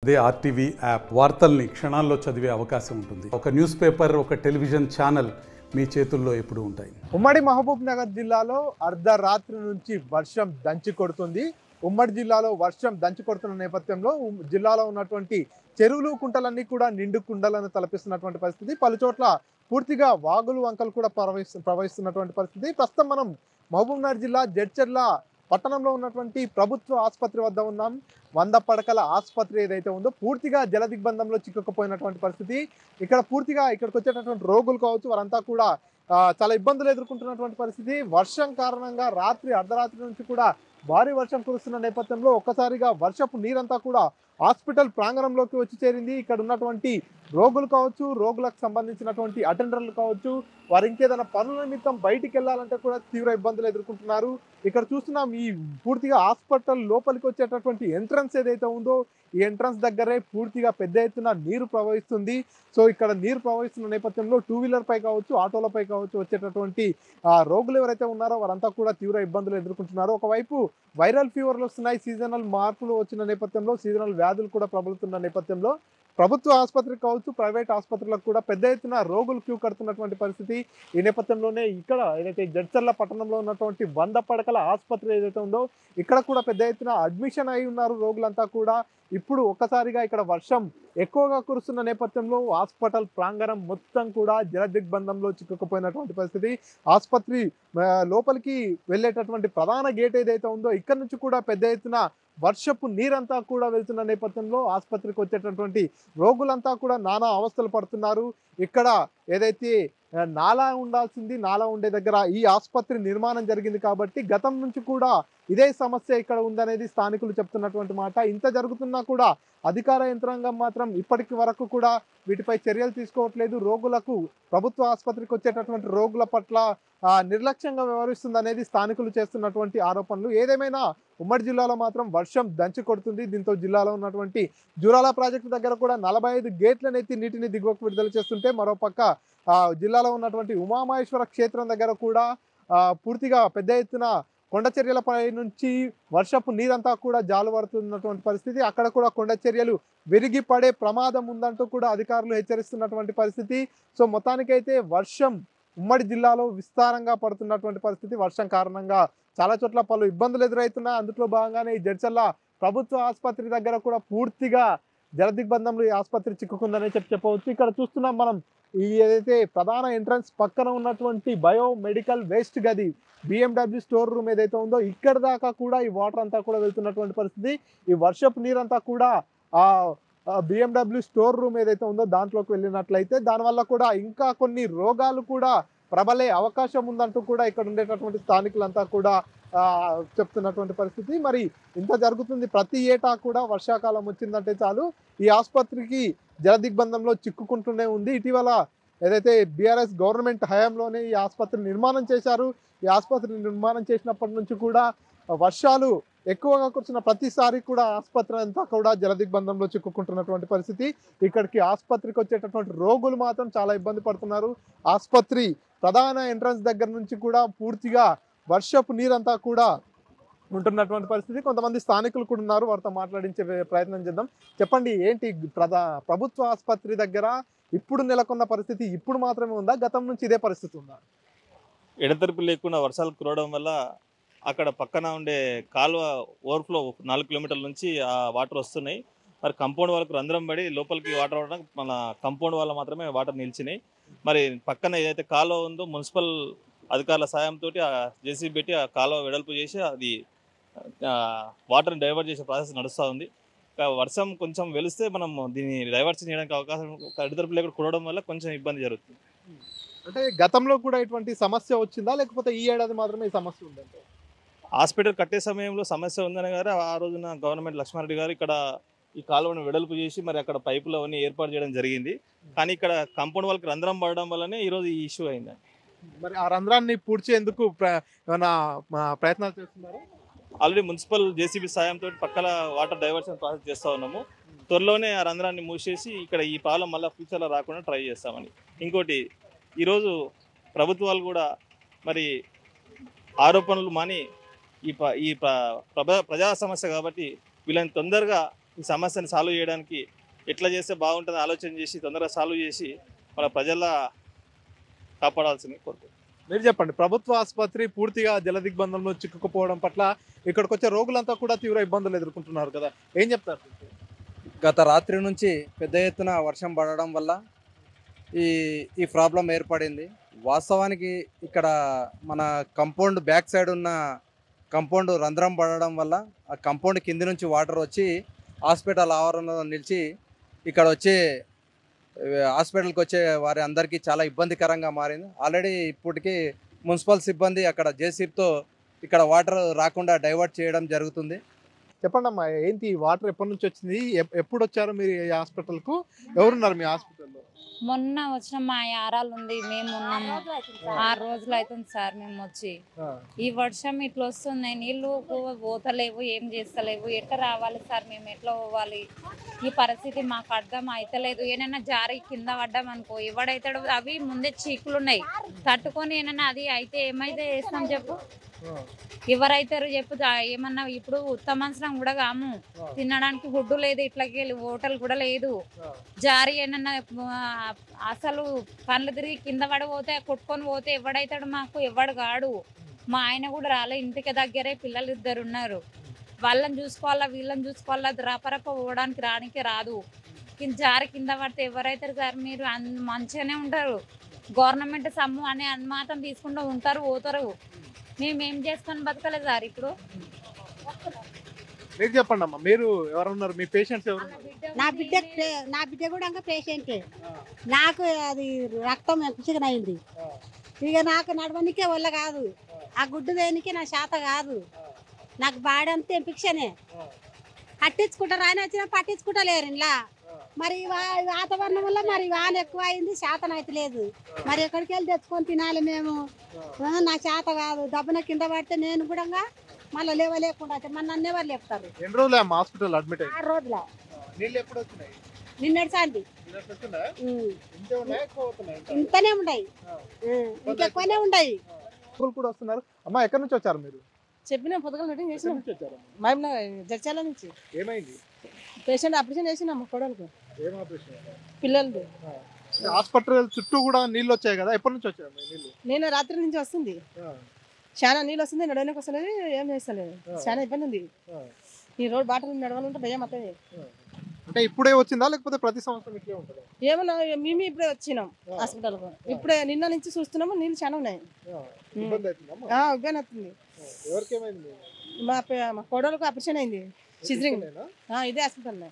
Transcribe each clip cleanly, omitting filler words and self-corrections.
అదే RTV app వార్తల్ని క్షణాల్లో చదివే అవకాశం ఉంటుంది. ఒక న్యూస్ పేపర్, ఒక టెలివిజన్ ఛానల్ మీ చేతుల్లో ఎప్పుడూ ఉంటాయి. ఉమ్మడి మహబూబ్ నగర్ జిల్లాలో అర్ధరాత్రి నుంచి వర్షం దంచి కొడుతుంది. ఉమ్మడి జిల్లాలో వర్షం దంచి కొడుతున్న నేపథ్యంలో జిల్లాలో ఉన్నటువంటి చెరువులు కుంటలన్నీ కూడా నిండు కుండలను తలపిస్తున్నటువంటి పరిస్థితి. పలుచోట్ల పూర్తిగా వాగులు వంకలు కూడా ప్రవహిస్తున్నటువంటి పరిస్థితి. ప్రస్తుతం మనం మహబూబ్ నగర్ జిల్లా జడ్చర్ల పట్టణంలో ఉన్నటువంటి ప్రభుత్వ ఆసుపత్రి వద్ద ఉన్నాం. 100 పడకల ఆసుపత్రి ఏదైతే ఉందో పూర్తిగా జల దిగ్బంధంలో చిక్కుకుపోయినటువంటి పరిస్థితి. ఇక్కడ పూర్తిగా ఇక్కడికి వచ్చేటటువంటి రోగులు కావచ్చు, వారంతా కూడా చాలా ఇబ్బందులు ఎదుర్కొంటున్నటువంటి పరిస్థితి. వర్షం కారణంగా అర్ధరాత్రి నుంచి కూడా భారీ వర్షం కురుస్తున్న నేపథ్యంలో ఒక్కసారిగా వర్షపు నీరంతా కూడా హాస్పిటల్ ప్రాంగణంలోకి వచ్చి చేరింది. ఇక్కడ ఉన్నటువంటి రోగులు కావచ్చు, రోగులకు సంబంధించినటువంటి అటెండర్లు కావచ్చు, వారు ఇంకేదైనా పనుల నిమిత్తం బయటికి వెళ్ళాలంటే కూడా తీవ్ర ఇబ్బందులు ఎదుర్కొంటున్నారు. ఇక్కడ చూస్తున్నాం ఈ పూర్తిగా హాస్పిటల్ లోపలికి వచ్చేటటువంటి ఎంట్రన్స్ ఏదైతే ఉందో ఈ ఎంట్రన్స్ దగ్గరే పూర్తిగా పెద్ద ఎత్తున నీరు ప్రవహిస్తుంది. సో ఇక్కడ నీరు ప్రవహిస్తున్న నేపథ్యంలో 2 వీలర్ పై కావచ్చు, ఆటోలపై కావచ్చు వచ్చేటటువంటి రోగులు ఎవరైతే ఉన్నారో వారంతా కూడా తీవ్ర ఇబ్బందులు ఎదుర్కొంటున్నారు. ఒకవైపు వైరల్ ఫీవర్లు వస్తున్నాయి, సీజనల్ మార్పులు వచ్చిన నేపథ్యంలో సీజనల్ వ్యాధులు కూడా ప్రబలుతున్న నేపథ్యంలో ప్రభుత్వ ఆసుపత్రికి కావచ్చు, ప్రైవేట్ ఆసుపత్రులకు కూడా పెద్ద ఎత్తున రోగులు క్యూ కడుతున్నటువంటి పరిస్థితి. ఈ నేపథ్యంలోనే ఇక్కడ ఏదైతే జడ్చర్ల పట్టణంలో ఉన్నటువంటి 100 పడకల ఆసుపత్రి ఏదైతే ఉందో ఇక్కడ కూడా పెద్ద ఎత్తున అడ్మిషన్ అయి ఉన్నారు రోగులంతా కూడా. ఇప్పుడు ఒక్కసారిగా ఇక్కడ వర్షం ఎక్కువగా కురుస్తున్న నేపథ్యంలో హాస్పిటల్ ప్రాంగణం మొత్తం కూడా జల దిగ్బంధంలో చిక్కుకుపోయినటువంటి పరిస్థితి. ఆసుపత్రి లోపలికి వెళ్ళేటటువంటి ప్రధాన గేట్ ఏదైతే ఉందో ఇక్కడ నుంచి కూడా పెద్ద ఎత్తున వర్షపు నీరంతా కూడా వెళ్తున్న నేపథ్యంలో ఆసుపత్రికి వచ్చేటటువంటి రోగులంతా కూడా నానా అవస్థలు పడుతున్నారు. ఇక్కడ ఏదైతే నాలా ఉండాల్సింది, నాలా ఉండే దగ్గర ఈ ఆసుపత్రి నిర్మాణం జరిగింది కాబట్టి గతం నుంచి కూడా ఇదే సమస్య ఇక్కడ ఉందనేది స్థానికులు చెప్తున్నటువంటి మాట. ఇంత జరుగుతున్నా కూడా అధికార యంత్రాంగం మాత్రం ఇప్పటికి వరకు కూడా వీటిపై చర్యలు తీసుకోవట్లేదు. రోగులకు ప్రభుత్వ ఆసుపత్రికి వచ్చేటటువంటి రోగుల పట్ల నిర్లక్ష్యంగా వ్యవహరిస్తుంది అనేది స్థానికులు చేస్తున్నటువంటి ఆరోపణలు. ఏదేమైనా ఉమ్మడి జిల్లాలో మాత్రం వర్షం దంచి కొడుతుంది. దీంతో జిల్లాలో ఉన్నటువంటి జూరాల ప్రాజెక్టు దగ్గర కూడా 45 గేట్లనెత్తి నీటిని దిగువకు విడుదల చేస్తుంటే మరోపక్క జిల్లాలో ఉన్నటువంటి ఉమామహేశ్వర క్షేత్రం దగ్గర కూడా పూర్తిగా పెద్ద ఎత్తున కొండ చర్యలపై నుంచి వర్షపు నీరంతా కూడా జాలువారుతున్నటువంటి పరిస్థితి. అక్కడ కూడా కొండ చర్యలు విరిగి పడే ప్రమాదం ఉందంటూ కూడా అధికారులు హెచ్చరిస్తున్నటువంటి పరిస్థితి. సో మొత్తానికైతే వర్షం ఉమ్మడి జిల్లాలో విస్తారంగా పడుతున్నటువంటి పరిస్థితి. వర్షం కారణంగా చాలా చోట్ల పలు ఇబ్బందులు ఎదురవుతున్నాయి. అందులో భాగంగానే ఈ జడ్చర్ల ప్రభుత్వ ఆసుపత్రి దగ్గర కూడా పూర్తిగా జల దిగ్బంధంలో ఈ ఆసుపత్రి చిక్కుకుందనే చెప్పవచ్చు. ఇక్కడ చూస్తున్నాం మనం ఈ ఏదైతే ప్రధాన ఎంట్రన్స్ పక్కన ఉన్నటువంటి బయోమెడికల్ వేస్ట్ గది BMW స్టోర్ రూమ్ ఏదైతే ఉందో ఇక్కడ దాకా కూడా ఈ వాటర్ అంతా కూడా వెళ్తున్నటువంటి పరిస్థితి. ఈ వర్షపు నీరంతా కూడా BMW స్టోర్ రూమ్ ఏదైతే ఉందో దాంట్లోకి వెళ్ళినట్లయితే దానివల్ల కూడా ఇంకా కొన్ని రోగాలు కూడా ప్రబలే అవకాశం ఉందంటూ కూడా ఇక్కడ ఉండేటటువంటి స్థానికులంతా కూడా చెప్తున్నటువంటి పరిస్థితి. మరి ఇంత జరుగుతుంది. ప్రతి ఏటా కూడా వర్షాకాలం వచ్చిందంటే చాలు ఈ ఆసుపత్రికి జల దిగ్బంధంలో చిక్కుకుంటూనే ఉంది. ఇటీవల ఏదైతే BRS గవర్నమెంట్ హయాంలోనే ఈ ఆసుపత్రి నిర్మాణం చేశారు. ఈ ఆసుపత్రి నిర్మాణం చేసినప్పటి నుంచి కూడా వర్షాలు ఎక్కువగా కురిసిన ప్రతిసారి కూడా ఆసుపత్రి అంతా కూడా జల దిగ్బంధంలో చిక్కుకుంటున్నటువంటి పరిస్థితి. ఇక్కడికి ఆసుపత్రికి వచ్చేటటువంటి రోగులు మాత్రం చాలా ఇబ్బంది పడుతున్నారు. ఆసుపత్రి ప్రధాన ఎంట్రన్స్ దగ్గర నుంచి కూడా పూర్తిగా వర్షపు నీరంతా కూడా ఉంటున్నటువంటి పరిస్థితి. కొంతమంది స్థానికులు కూడా ఉన్నారు, వారితో మాట్లాడించే ప్రయత్నం చేద్దాం. చెప్పండి, ఏంటి ప్రభుత్వ ఆసుపత్రి దగ్గర ఇప్పుడు నెలకొన్న పరిస్థితి ఇప్పుడు మాత్రమే ఉందా, గతం నుంచి ఇదే పరిస్థితి ఉందా? ఎడతెరిపి లేకుండా వర్షాలు కురవడం వల్ల అక్కడ పక్కన ఉండే కాలువ ఓవర్ఫ్లో 4 కిలోమీటర్ల నుంచి ఆ వాటర్ వస్తున్నాయి. మరి కంపౌండ్ వాళ్ళకు రంధ్రం పడి లోపలికి వాటర్ రావడం మన కంపౌండ్ వల్ల మాత్రమే వాటర్ నిలిచినాయి. మరి పక్కన ఏదైతే కాలువ ఉందో మున్సిపల్ అధికారుల సాయంతో JCB పెట్టి ఆ కాలువ వెడల్పు చేసి అది వాటర్ని డైవర్ట్ చేసే ప్రాసెస్ నడుస్తూ ఉంది. వర్షం కొంచెం వెలిస్తే మనం దీన్ని డైవర్షన్ చేయడానికి అవకాశం ఎడతెరిపి లేకుండా కురవడం వల్ల కొంచెం ఇబ్బంది జరుగుతుంది. అంటే గతంలో కూడా ఇటువంటి సమస్య వచ్చిందా, లేకపోతే ఈ ఏడాది మాత్రమే ఈ సమస్య ఉందంటే? హాస్పిటల్ కట్టే సమయంలో సమస్య ఉందని గారు ఆ రోజున గవర్నమెంట్ లక్ష్మారెడ్డి గారు ఇక్కడ ఈ కాలువను వెడల్పు చేసి మరి అక్కడ పైపులు అవన్నీ ఏర్పాటు చేయడం జరిగింది. కానీ ఇక్కడ కాంపౌండ్ వాళ్ళకి రంధ్రం పడడం వల్లనే ఈరోజు ఈ ఇష్యూ అయింది. మరి ఆ రంధ్రాన్ని పూడ్చేందుకు ఏమైనా ప్రయత్నాలు చేస్తున్నారు? ఆల్రెడీ మున్సిపల్ JCB సాయంతో పక్కల వాటర్ డైవర్షన్ ప్రాసెస్ చేస్తూ ఉన్నాము. త్వరలోనే ఆ రంధ్రాన్ని మూసేసి ఇక్కడ ఈ ప్రాబ్లం మళ్ళీ ఫ్యూచర్లో రాకుండా ట్రై చేస్తామని. ఇంకోటి, ఈరోజు ప్రభుత్వాలు కూడా మరి ఆరోపణలు మాని ఈ ప్రజా సమస్య కాబట్టి వీళ్ళని తొందరగా ఈ సమస్యను సాల్వ్ చేయడానికి ఎట్లా చేస్తే బాగుంటుందో ఆలోచన చేసి తొందరగా సాల్వ్ చేసి మన ప్రజల కాపాడాల్సింది కోరుకుంటున్నాను. మీరు చెప్పండి, ప్రభుత్వ ఆసుపత్రి పూర్తిగా జలదిగ్బంధంలో చిక్కుకుపోవడం పట్ల ఇక్కడికి వచ్చే రోగులంతా కూడా తీవ్ర ఇబ్బందులు ఎదుర్కొంటున్నారు కదా, ఏం చెప్తారు? గత రాత్రి నుంచి పెద్ద ఎత్తున వర్షం పడడం వల్ల ఈ ప్రాబ్లం ఏర్పడింది. వాస్తవానికి ఇక్కడ మన కంపౌండ్ బ్యాక్ సైడ్ ఉన్న కంపౌండ్ రంధ్రం పడడం వల్ల ఆ కంపౌండ్ కింది నుంచి వాటర్ వచ్చి హాస్పిటల్ ఆవరణలో నిలిచి ఇక్కడ వచ్చే హాస్పిటల్కి వచ్చే వారి అందరికీ చాలా ఇబ్బందికరంగా మారింది. ఆల్రెడీ ఇప్పటికీ మున్సిపల్ సిబ్బంది అక్కడ జేసీబీతో ఇక్కడ వాటర్ రాకుండా డైవర్ట్ చేయడం జరుగుతుంది. చెప్పండి అమ్మా, ఏంటి ఈ వాటర్ ఎప్పటి నుంచి వచ్చింది, ఎప్పుడు వచ్చారు మీరు ఈ హాస్పిటల్కు, ఎవరున్నారు మీ హాస్పిటల్లో? మొన్న వచ్చిన మా యారాలు ఉంది, మేము ఉన్నాము. 6 రోజులు అవుతుంది సార్ మేము వచ్చి. ఈ వర్షం ఇట్లా వస్తుంది, నీళ్లు పోతలేవు, ఏం చేస్తలేవు. ఎట్లా రావాలి సార్, మేము ఎట్లా పోవాలి? ఈ పరిస్థితి మాకు అర్థం అయితలేదు. ఏమైనా జారి కింద పడ్డాం అనుకో ఎవడైతాడు, అవి ముందే చీకులు ఉన్నాయి తట్టుకొని ఏమైనా అది అయితే ఏమైతే వేస్తాం చెప్పు, ఎవరైతారు చెప్పు? ఏమన్నా ఇప్పుడు ఉత్తమాంసనం కూడా కాము, తినడానికి గుడ్డు లేదు, ఇట్లకి హోటల్ కూడా లేదు. జారి ఏమన్నా అసలు పండ్లు తిరిగి కింద పడిపోతే కొట్టుకొని పోతే ఎవడైతాడు మాకు? ఎవడు కాడు. మా ఆయన కూడా రాలే, ఇంటికి దగ్గరే పిల్లలు 2 ఉన్నారు. వాళ్ళని చూసుకోవాలా వీళ్ళని చూసుకోవాలా, రపరప పోవడానికి రానికి రాదు. జారి కింద పడితే ఎవరైతారు సార్? మీరు మంచిగానే ఉంటారు, గవర్నమెంట్ సమ్ము అనే అనుమాతం తీసుకుంటూ ఉంటారు, పోతారు. మేమేం చేసుకొని బతకలేదు సార్ ఇప్పుడు. మీరు చెప్పండి అమ్మా, మీరు ఎవరున్నారు, మీ పేషెంట్స్ ఎవరు? నా బిడ్డ కూడా ఇంకా పేషెంటే. నాకు అది రక్తం చికెన్ అయింది. ఇక నాకు నడవనికే వల్ల కాదు, ఆ గుడ్డు దేనికి నా శాత కాదు. నాకు బాడీ అంతా ఇన్ఫెక్షనే. పట్టించుకుంటారు, ఆయన వచ్చినా పట్టించుకుంటలేరు ఇలా. మరి వాతావరణం వల్ల మరి వాన ఎక్కువ అయింది, శాతం అయితే లేదు. మరి ఎక్కడికి వెళ్ళి తెచ్చుకొని తినాలి మేము? నా శాత కాదు. దెబ్బన కింద పడితే నేను కూడా మళ్ళీ లేవలేకుండా మన నన్ను ఎవరు లేపుతారు? ఎన్ని రోజులు హాస్పిటల్ అడ్మిట్ అయ్యి? 6 రోజుల. నీళ్ళు ఎప్పుడు వచ్చినాయి? నిన్నటి సంది ఇంతనే ఉన్నాయి, ఇంకెక్కువనే ఉన్నాయి. కూడా వస్తున్నారు. అమ్మా, ఎక్కడి నుంచి వచ్చారు మీరు? చెప్పిన పొద్దుగల మీటింగ్ చేసినాం మేము జడ్చాల నుంచి. ఏమైంది? పేషెంట్ ఆపరేషన్ చేసినాం కొడలకు, ఏం ఆపరేషన్? పిల్లలది. హాస్పిటల్ చుట్టూ కూడా నీళ్ళు వచ్చాయి కదా, ఎప్పటి నుంచి వచ్చారు నీళ్ళు? నేను రాత్రి నుంచి వస్తుంది, చాలా నీళ్ళు వస్తుంది, నడవడానికి వస్తలేదు, ఏం చేస్తలేదు, చాలా ఇబ్బంది ఉంది. ఈ రోడ్ బాటలు నడవాలంటే భయం అవుతుంది. అంటే ఇప్పుడే వచ్చిందా లేకపోతే ప్రతి సంవత్సరం ఇట్లే ఉంటుందా? ఏమన్నా మేము ఇప్పుడే వచ్చినాం హాస్పిటల్కు, ఇప్పుడే నిన్న నుంచి చూస్తున్నాము, నీళ్ళు చాలా ఉన్నాయి. ఇబ్బంది అవుతుందమ్మా? ఇబ్బంది అవుతుంది. ఎవరికేమైంది? మా కోడలకు ఆపరేషన్ అయింది, సిజరింగ్. ఇదే హాస్పిటల్.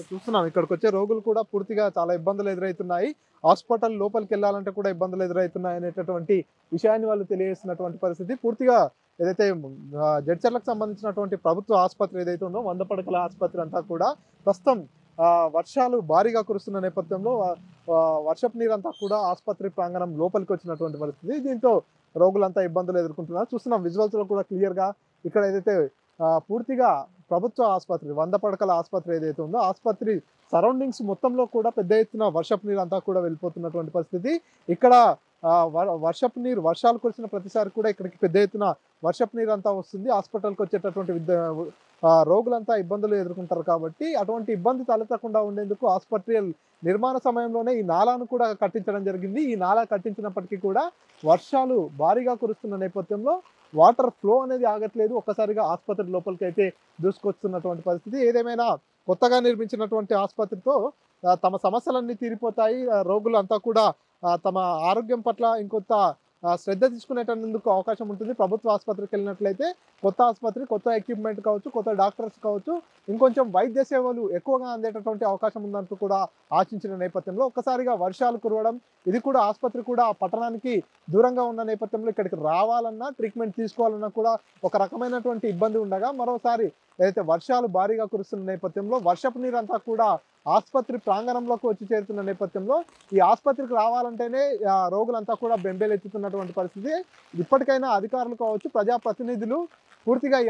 చూస్తున్నాం, ఇక్కడికి వచ్చే రోగులు కూడా పూర్తిగా చాలా ఇబ్బందులు ఎదురవుతున్నాయి. హాస్పిటల్ లోపలికి వెళ్ళాలంటే కూడా ఇబ్బందులు ఎదురవుతున్నాయి అనేటటువంటి విషయాన్ని వాళ్ళు తెలియజేస్తున్నటువంటి పరిస్థితి. పూర్తిగా ఏదైతే జడ్చర్లకు సంబంధించినటువంటి ప్రభుత్వ ఆసుపత్రి ఏదైతే ఉందో 100 పడకల ఆసుపత్రి అంతా కూడా ప్రస్తుతం వర్షాలు భారీగా కురుస్తున్న నేపథ్యంలో వర్షపు నీరంతా కూడా ఆసుపత్రి ప్రాంగణం లోపలికి వచ్చినటువంటి పరిస్థితి. దీంతో రోగులంతా ఇబ్బందులు ఎదుర్కొంటున్నారు. చూస్తున్నాం విజువల్స్ లో కూడా క్లియర్ గా ఇక్కడ ఏదైతే పూర్తిగా ప్రభుత్వ ఆసుపత్రి 100 పడకల ఆసుపత్రి ఏదైతే ఉందో ఆసుపత్రి సరౌండింగ్స్ మొత్తంలో కూడా పెద్ద ఎత్తున వర్షపు నీరు అంతా కూడా వెళ్ళిపోతున్నటువంటి పరిస్థితి. ఇక్కడ వర్షపు నీరు వర్షాలు కురిసిన ప్రతిసారి కూడా ఇక్కడికి పెద్ద ఎత్తున వర్షపు నీరు అంతా వస్తుంది. హాస్పిటల్కి వచ్చేటటువంటి రోగులంతా ఇబ్బందులు ఎదుర్కొంటారు కాబట్టి అటువంటి ఇబ్బంది తలెత్తకుండా ఉండేందుకు హాస్పిటల్ నిర్మాణ సమయంలోనే ఈ నాలాను కూడా కట్టించడం జరిగింది. ఈ నాలా కట్టించినప్పటికీ కూడా వర్షాలు భారీగా కురుస్తున్న నేపథ్యంలో వాటర్ ఫ్లో అనేది ఆగట్లేదు. ఒక్కసారిగా ఆసుపత్రి లోపలికి అయితే దూసుకొస్తున్నటువంటి పరిస్థితి. ఏదేమైనా కొత్తగా నిర్మించినటువంటి ఆసుపత్రితో తమ సమస్యలన్నీ తీరిపోతాయి. రోగులు అంతా కూడా తమ ఆరోగ్యం పట్ల ఇంకొంత శ్రద్ధ తీసుకునేటందుకు అవకాశం ఉంటుంది. ప్రభుత్వ ఆసుపత్రికి వెళ్ళినట్లయితే కొత్త ఆసుపత్రి, కొత్త ఎక్విప్మెంట్ కావచ్చు, కొత్త డాక్టర్స్ కావచ్చు, ఇంకొంచెం వైద్య సేవలు ఎక్కువగా అందేటటువంటి అవకాశం ఉందంటూ కూడా ఆశించిన నేపథ్యంలో ఒక్కసారిగా వర్షాలు కురవడం, ఇది కూడా ఆసుపత్రి కూడా పట్టణానికి దూరంగా ఉన్న నేపథ్యంలో ఇక్కడికి రావాలన్నా ట్రీట్మెంట్ తీసుకోవాలన్నా కూడా ఒక రకమైనటువంటి ఇబ్బంది ఉండగా మరోసారి ఏదైతే వర్షాలు భారీగా కురుస్తున్న నేపథ్యంలో వర్షపు నీరంతా కూడా ఆసుపత్రి ప్రాంగణంలోకి వచ్చి చేరుతున్న నేపథ్యంలో ఈ ఆసుపత్రికి రావాలంటేనే రోగులంతా కూడా బెంబేలెత్తుతున్నటువంటి పరిస్థితి. ఇప్పటికైనా అధికారులు కావచ్చు, ప్రజాప్రతినిధులు పూర్తిగా ఈ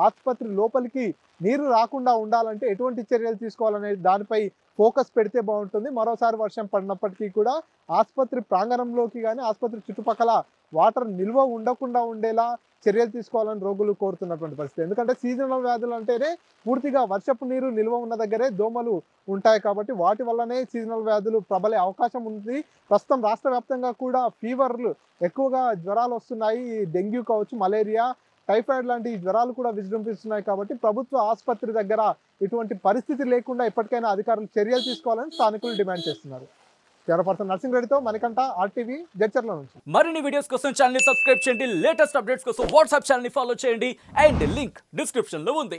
ఆసుపత్రి లోపలికి నీరు రాకుండా ఉండాలంటే ఎటువంటి చర్యలు తీసుకోవాలనే దానిపై ఫోకస్ పెడితే బాగుంటుంది. మరోసారి వర్షం పడినప్పటికీ కూడా ఆసుపత్రి ప్రాంగణంలోకి కానీ ఆసుపత్రి చుట్టుపక్కల వాటర్ నిల్వ ఉండకుండా ఉండేలా చర్యలు తీసుకోవాలని రోగులు కోరుతున్నటువంటి పరిస్థితి. ఎందుకంటే సీజనల్ వ్యాధులు అంటేనే పూర్తిగా వర్షపు నీరు నిల్వ ఉన్న దగ్గరే దోమలు ఉంటాయి కాబట్టి వాటి వల్లనే సీజనల్ వ్యాధులు ప్రబలే అవకాశం ఉంది. ప్రస్తుతం రాష్ట్ర వ్యాప్తంగా కూడా ఫీవర్లు ఎక్కువగా జ్వరాలు వస్తున్నాయి. డెంగ్యూ కావచ్చు, మలేరియా, టైఫాయిడ్ లాంటి జ్వరాలు కూడా విజృంభిస్తున్నాయి కాబట్టి ప్రభుత్వ ఆసుపత్రి దగ్గర ఇటువంటి పరిస్థితి లేకుండా ఇప్పటికైనా అధికారులు చర్యలు తీసుకోవాలని స్థానికులు డిమాండ్ చేస్తున్నారు. కెమెరాపర్సన్ నర్సింగ్ రెడ్డితో మణికంఠ, RTV, జడ్చర్ల నుంచి. మరిన్ని వీడియోస్ కోసం ఛానల్ ని సబ్స్క్రైబ్ చేయండి, లేటెస్ట్ అప్డేట్స్ కోసం వాట్సాప్ ఛానల్ ని ఫాలో చేయండి అండ్ లింక్ డిస్క్రిప్షన్ లో ఉంది.